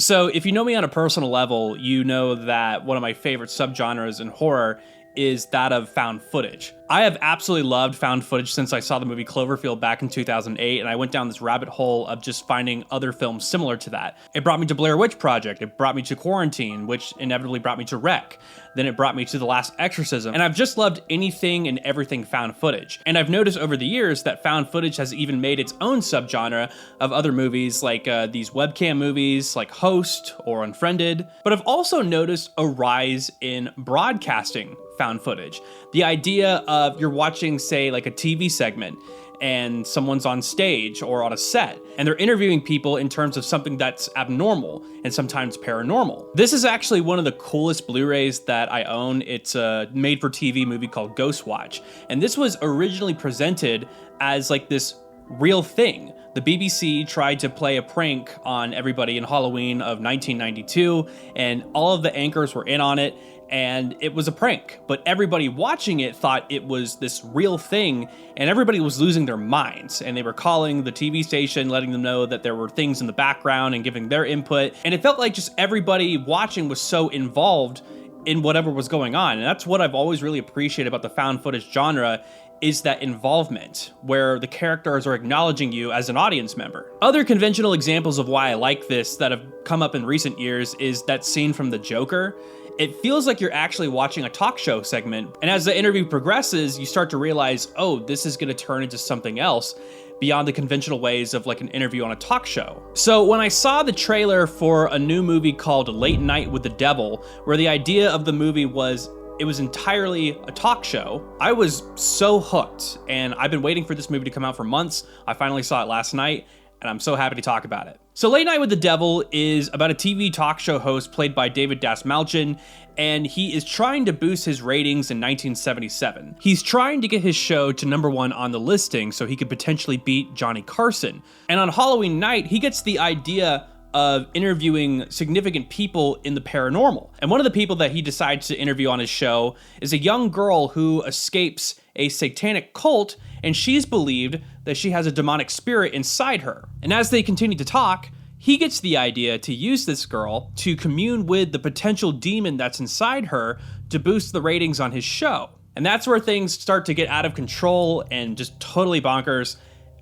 So if you know me on a personal level, you know that one of my favorite subgenres in horror is that of found footage. I have absolutely loved found footage since I saw the movie Cloverfield back in 2008, and I went down this rabbit hole of just finding other films similar to that. It brought me to Blair Witch Project, it brought me to Quarantine, which inevitably brought me to Wreck, then it brought me to The Last Exorcism, and I've just loved anything and everything found footage. And I've noticed over the years that found footage has even made its own subgenre of other movies, like these webcam movies like Host or Unfriended. But I've also noticed a rise in broadcasting found footage. The idea of you're watching, say, like a TV segment and someone's on stage or on a set and they're interviewing people in terms of something that's abnormal and sometimes paranormal. This is actually one of the coolest Blu-rays that I own. It's a made-for-TV movie called Ghostwatch. And this was originally presented as like this real thing. The BBC tried to play a prank on everybody in Halloween of 1992, and all of the anchors were in on it, and it was a prank. But everybody watching it thought it was this real thing, and everybody was losing their minds. And they were calling the TV station, letting them know that there were things in the background and giving their input. And it felt like just everybody watching was so involved in whatever was going on. And that's what I've always really appreciated about the found footage genre, is that involvement where the characters are acknowledging you as an audience member. Other conventional examples of why I like this that have come up in recent years is that scene from The Joker. It feels like you're actually watching a talk show segment, and as the interview progresses, you start to realize, oh, this is gonna turn into something else beyond the conventional ways of like an interview on a talk show. So when I saw the trailer for a new movie called Late Night with the Devil, where the idea of the movie was it was entirely a talk show, I was so hooked, and I've been waiting for this movie to come out for months. I finally saw it last night, and I'm so happy to talk about it. So Late Night with the Devil is about a TV talk show host played by David Dastmalchian, and he is trying to boost his ratings in 1977. He's trying to get his show to #1 on the listing so he could potentially beat Johnny Carson. And on Halloween night, he gets the idea of interviewing significant people in the paranormal. And one of the people that he decides to interview on his show is a young girl who escapes a satanic cult, and she's believed that she has a demonic spirit inside her. And as they continue to talk, he gets the idea to use this girl to commune with the potential demon that's inside her to boost the ratings on his show. And that's where things start to get out of control and just totally bonkers.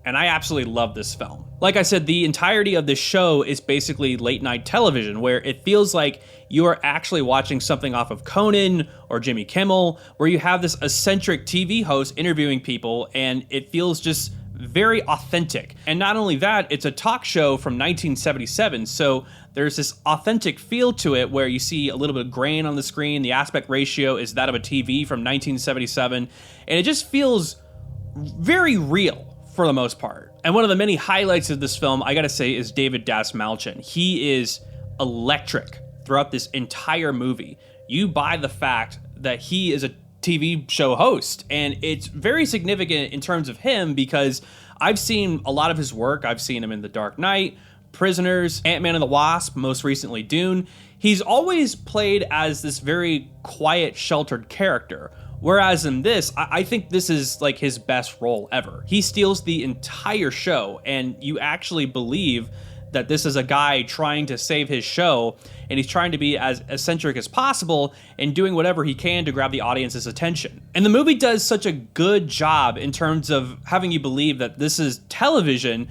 And I absolutely love this film. Like I said, the entirety of this show is basically late night television, where it feels like you are actually watching something off of Conan or Jimmy Kimmel, where you have this eccentric TV host interviewing people, and it feels just very authentic. And not only that, it's a talk show from 1977, so there's this authentic feel to it where you see a little bit of grain on the screen. The aspect ratio is that of a TV from 1977, and it just feels very real for the most part. And one of the many highlights of this film, I gotta say, is David Dastmalchian. He is electric throughout this entire movie. You buy the fact that he is a TV show host, and it's very significant in terms of him because I've seen a lot of his work. I've seen him in The Dark Knight, Prisoners, Ant-Man and the Wasp, most recently Dune. He's always played as this very quiet, sheltered character. Whereas in this, I think this is like his best role ever. He steals the entire show, and you actually believe that this is a guy trying to save his show, and he's trying to be as eccentric as possible and doing whatever he can to grab the audience's attention. And the movie does such a good job in terms of having you believe that this is television,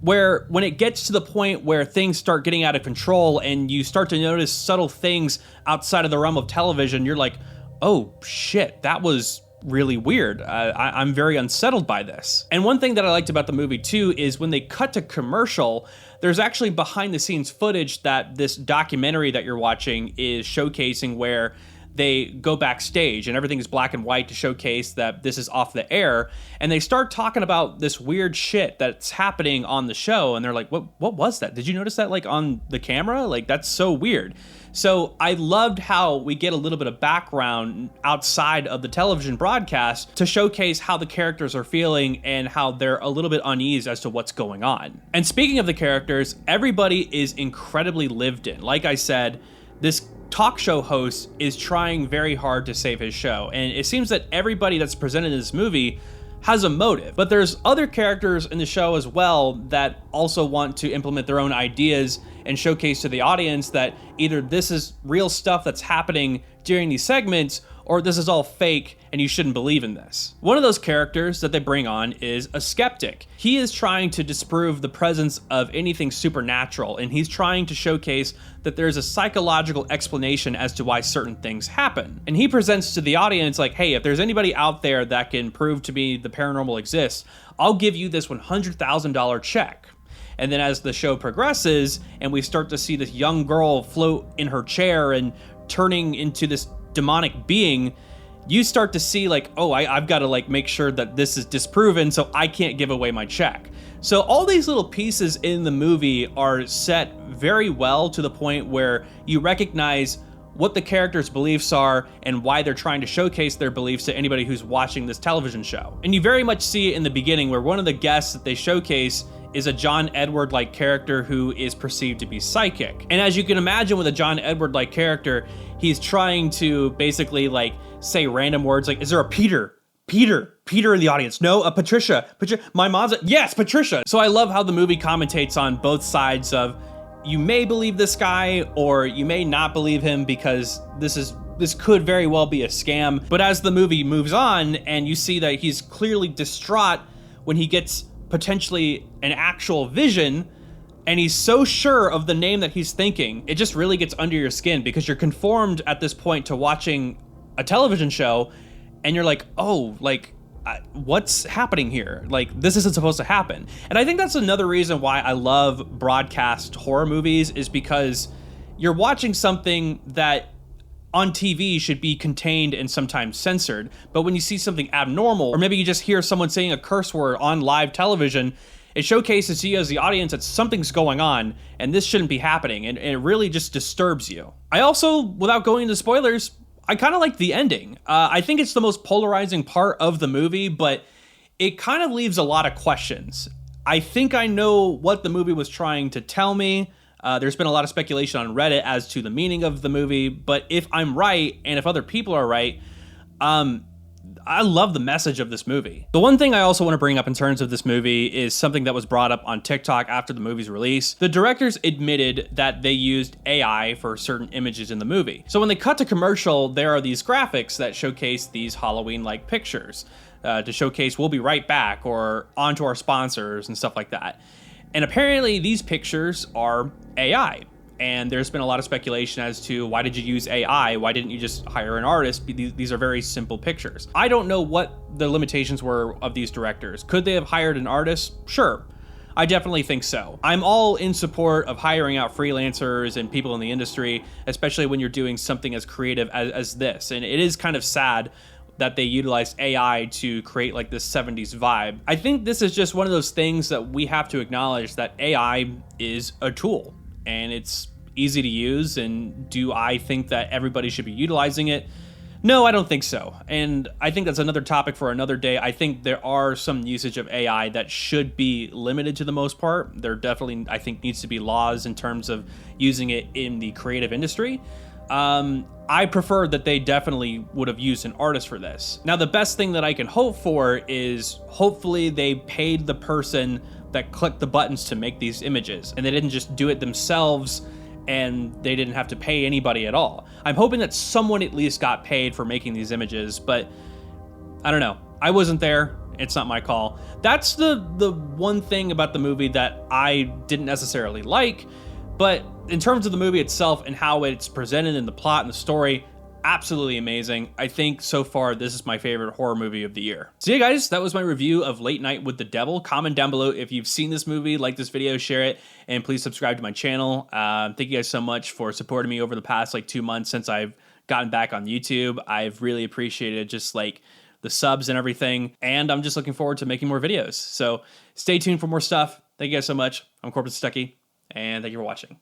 where when it gets to the point where things start getting out of control and you start to notice subtle things outside of the realm of television, you're like, oh shit, that was really weird. I'm very unsettled by this. And one thing that I liked about the movie too is when they cut to commercial, there's actually behind the scenes footage that this documentary that you're watching is showcasing, where they go backstage and everything is black and white to showcase that this is off the air, and they start talking about this weird shit that's happening on the show, and they're like, what was that? Did you notice that like on the camera? Like, that's so weird. So I loved how we get a little bit of background outside of the television broadcast to showcase how the characters are feeling and how they're a little bit uneasy as to what's going on. And speaking of the characters, everybody is incredibly lived in. Like I said, this talk show host is trying very hard to save his show, and it seems that everybody that's presented in this movie has a motive. But there's other characters in the show as well that also want to implement their own ideas and showcase to the audience that either this is real stuff that's happening during these segments, or this is all fake and you shouldn't believe in this. One of those characters that they bring on is a skeptic. He is trying to disprove the presence of anything supernatural, and he's trying to showcase that there's a psychological explanation as to why certain things happen. And he presents to the audience like, hey, if there's anybody out there that can prove to me the paranormal exists, I'll give you this $100,000 check. And then as the show progresses and we start to see this young girl float in her chair and turning into this demonic being, you start to see like, oh, I've got to like make sure that this is disproven, so I can't give away my check. So all these little pieces in the movie are set very well to the point where you recognize what the characters' beliefs are and why they're trying to showcase their beliefs to anybody who's watching this television show. And you very much see it in the beginning where one of the guests that they showcase is a John Edward-like character who is perceived to be psychic. And as you can imagine with a John Edward-like character, he's trying to basically like say random words like, is there a Peter in the audience? No, a Patricia, my mom's yes, Patricia. So I love how the movie commentates on both sides of, you may believe this guy or you may not believe him because this could very well be a scam. But as the movie moves on and you see that he's clearly distraught when he gets potentially an actual vision, and he's so sure of the name that he's thinking, it just really gets under your skin because you're conformed at this point to watching a television show, and you're like, oh, like, what's happening here? Like, this isn't supposed to happen. And I think that's another reason why I love broadcast horror movies, is because you're watching something that on TV should be contained and sometimes censored. But when you see something abnormal, or maybe you just hear someone saying a curse word on live television, it showcases to you as the audience that something's going on and this shouldn't be happening. And it really just disturbs you. I also, without going into spoilers, I kind of like the ending. I think it's the most polarizing part of the movie, but it kind of leaves a lot of questions. I think I know what the movie was trying to tell me. There's been a lot of speculation on Reddit as to the meaning of the movie, but if I'm right, and if other people are right, I love the message of this movie. The one thing I also want to bring up in terms of this movie is something that was brought up on TikTok after the movie's release. The directors admitted that they used AI for certain images in the movie. So when they cut to commercial, there are these graphics that showcase these Halloween-like pictures to showcase "we'll be right back" or "on to our sponsors" and stuff like that. And apparently these pictures are AI. And there's been a lot of speculation as to, why did you use AI? Why didn't you just hire an artist? These are very simple pictures. I don't know what the limitations were of these directors. Could they have hired an artist? Sure. I definitely think so. I'm all in support of hiring out freelancers and people in the industry, especially when you're doing something as creative as this. And it is kind of sad that they utilized AI to create like this 70s vibe. I think this is just one of those things that we have to acknowledge, that AI is a tool and it's easy to use. And do I think that everybody should be utilizing it? No, I don't think so. And I think that's another topic for another day. I think there are some usage of AI that should be limited to the most part. There definitely, I think, needs to be laws in terms of using it in the creative industry. I prefer that they definitely would have used an artist for this. Now, the best thing that I can hope for is hopefully they paid the person that clicked the buttons to make these images, and they didn't just do it themselves and they didn't have to pay anybody at all. I'm hoping that someone at least got paid for making these images, but I don't know. I wasn't there. It's not my call. That's the one thing about the movie that I didn't necessarily like, but in terms of the movie itself and how it's presented in the plot and the story, absolutely amazing. I think so far this is my favorite horror movie of the year. So yeah, guys, that was my review of Late Night with the Devil. Comment down below if you've seen this movie, like this video, share it, and please subscribe to my channel. Thank you guys so much for supporting me over the past 2 months since I've gotten back on YouTube. I've really appreciated just the subs and everything, and I'm just looking forward to making more videos. So stay tuned for more stuff. Thank you guys so much. I'm Corporate Stucky, and thank you for watching.